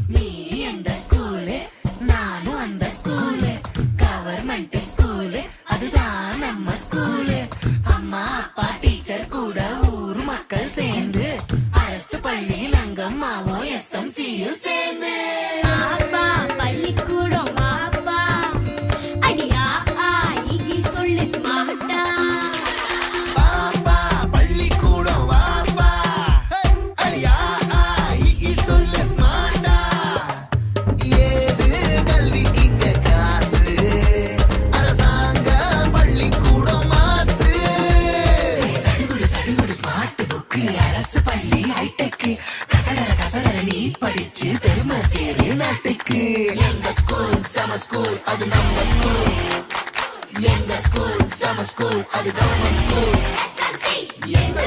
நீ எந்த ஸ்கூலு நானும் அந்த ஸ்கூலு கவர்மெண்ட் ஸ்கூலு அதுதான் நம்ம ஸ்கூலு அம்மா அப்பா டீச்சர் கூட ஊரு மக்கள் சேர்ந்து அரசு பள்ளியில் அங்கம்மாவும் SMCயும் சேர்ந்து அப்பா பள்ளிக்கூடம் வாப்பா அடியா ஆகி சொல்லு ஸ்மார்ட்டா பாப்பா பள்ளிக்கூடம் வாப்பா அடியா ஆகி சொல்லு ஸ்மார்ட்டா ஏது கல்விக்கு இங்க காசு அரசாங்க பள்ளிக்கூடம் மாசு சடுகுடு சடுகுடு ஸ்மார்ட் புக்கு அரசு பள்ளி ஹைடெக் கசடர நீ படிச்சு பெருமை சேரு நாட்டுக்கு எங்க ஸ்கூல் சம ஸ்கூல் அது நம்ம ஸ்கூல் எங்க ஸ்கூல் சம ஸ்கூல் அது கவர்மெண்ட் ஸ்கூல் SMC எங்க